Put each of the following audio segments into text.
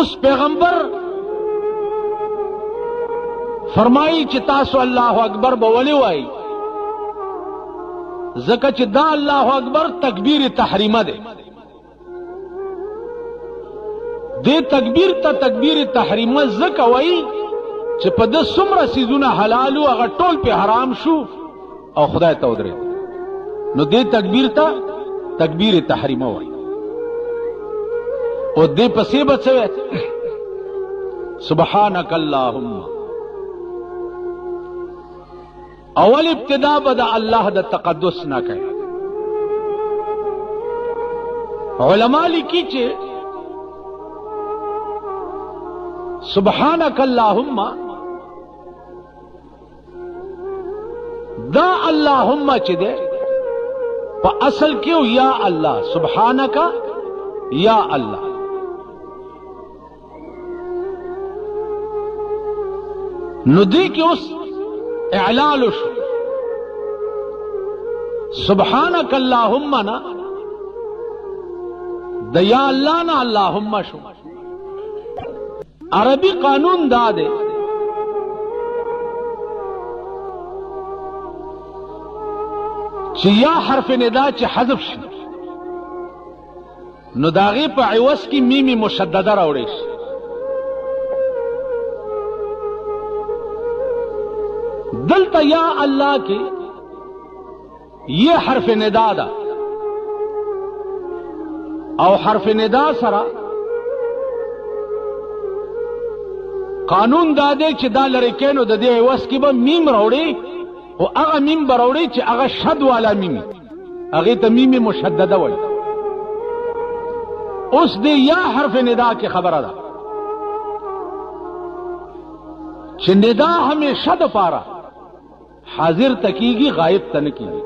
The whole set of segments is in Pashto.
اس پیغمبر فرمائی چې تاسو الله اکبر به ولې وایي؟ ځکه چې دا الله اکبر تکبیر تحریمه ده. دې تکبیر ته تکبیر تحریمه ځکه وایي چې په ده څومره څیزونه حلال وو هغه ټول پې حرام شو او خدای ته ودرېد، نو دې تکبیر ته تکبیر تحریمه وایي. او دې پسې به څه وایي؟ سبحانک اللهم. اول ابتدا به د الله د تقدس نه کوي. علما لیکي چې سبحانک اللهم دا اللهم چې ده په اصل کې یا الله سبحانک یا الله. نو دې کې اوس اعلال شو. سبحانک اللهم نا د یا اللہ نا اللهم شو. عربی قانون دا دے چی یا حرف ندا چی حذف شي نو داغی پا عوض کی میمی مشدده راوڑیش. دلتا یا اللہ کی یہ حرف ندا دا او حرف ندا سرا قانون دا دے چی دا لرکینو دا دے عوض کی با میم روڑی او اغا میم بروڑی چی اغا شد والا میمی اغی تا میم مشدده وی. اس دے یا حرف ندا کی خبر دا چی ندا ہمیشہ دا پارا حاضر تکیگی غائب تنکیگی.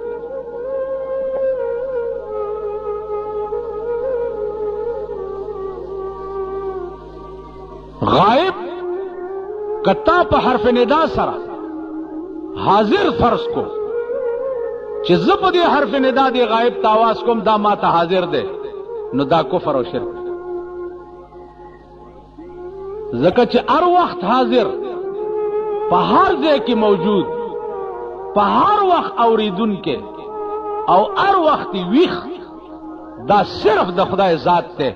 غائب کتا پا حرف ندا سرا حاضر فرض کو چی زب دے حرف ندا دے غائب تاواز کم دا ما تا حاضر دے نو دا کفر و شرک. زکا چی ار وقت حاضر پا ہر دے کی موجود پا ہر وقت اوریدن کے او ار وقت ویخ دا صرف دا خدای ذات تے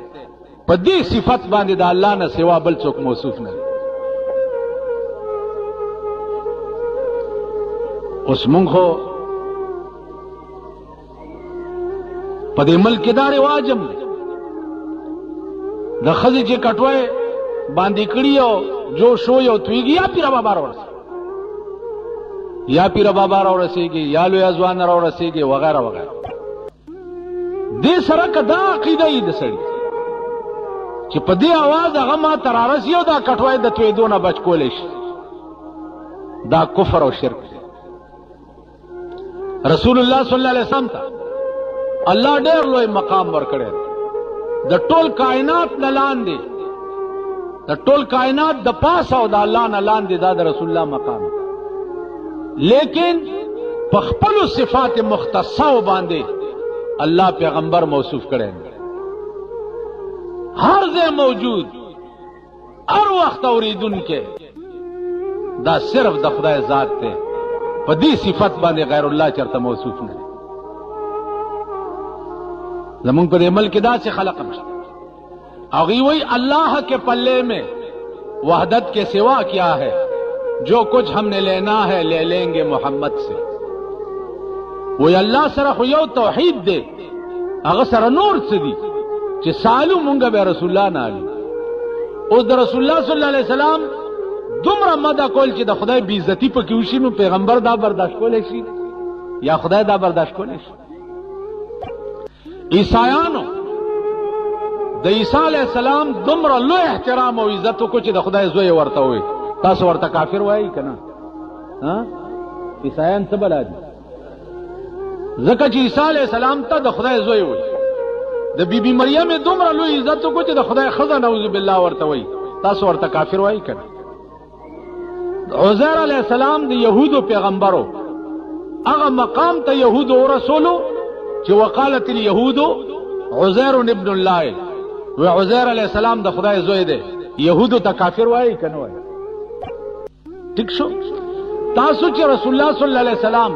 پا دی صفت باندے دا اللہ نا سوا بل چوک موصوف نہ. اس منخو پا دی ملک دا رواجم دا خزی چی کٹوئے باندی کڑی ہو جو شوی ہو تویگی یا پیرا بابا رو رسی یا پیرا بابا رو رسی گی یا لوی ازوان رو رسی گی وغیرہ وغیرہ. دی سرک دا عقیدہ ہی دا سڑی چی پا دی آواز اغا ما ترارسی ہو دا کٹوائی دا توی دونا بچ کولیش دا کفر و شرک. رسول اللہ صلی اللہ علیہ وسلم تا اللہ دیر لوی مقام ورکڑے دا ټول کائنات نلان دی دا ټول کائنات دا پاس او دا اللہ نلان دی دا رسول اللہ مقام. لیکن پخپلو صفات مختصہ باندے اللہ پیغمبر موصوف کرے ہر ذے موجود ہر وقت اوریدن کے دا صرف دا خدای ذات تے پا دی صفت باندے غیر اللہ چرتا موصوف نہیں. زمان پر عمل کے دا سے خلق مشت اغیوئی اللہ کے پلے میں وحدت کے سوا کیا ہے جو کچھ ہم نے لینا ہے لے لیں گے محمد سے. وہی اللہ سره خو یو توحید دے اغا سره نور سدی چی سالو منگا بے رسول اللہ نالی. او دا رسول اللہ صلی اللہ علیہ وسلم دمرا مدہ کول چی دا خدای بیزتی پا کیوشی نو پیغمبر دا برداشت کولے شی یا خدای دا برداشت کولے شی. عیسائیانو دا عیسیٰ علیہ السلام دمرا لو احترام و عزتو کو چی دا خدای زوی ورطا ہوئی تاسو ورطا کافر وائی کنا عیسائیان سبلا دی زکا چی عیسیٰ علیہ السلام تا دا خدای زوی ہوئی دا بی بی مریم دمرا لو عزتو کو چی دا خدای خزا نعوذ باللہ ورطا ہوئی تاسو ورطا کافر وائی کنا. عزیر علیہ السلام دا یہودو پیغمبرو اغا مقام تا یہودو رسولو چی وقالت الیہودو عزیر ابن اللہ و عزیر علیہ السلام دا خدای زوی دے यहूदो ता काफिर वाई कन वाई ठीक शो तासु च रसूलुल्लाह सल्लल्लाहु अलैहि वसल्लम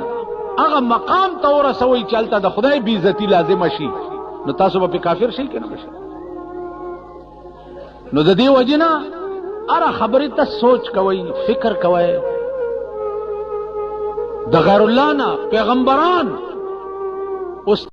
अगर मकाम तौर सवई चलता द खुदाई बेइज्जती लाजिम शी नो तासु पे काफिर शी के न नो द दे वजना अरे खबरी त सोच कवई फिक्र कवई द गैरुल्लाह ना पैगंबरान उस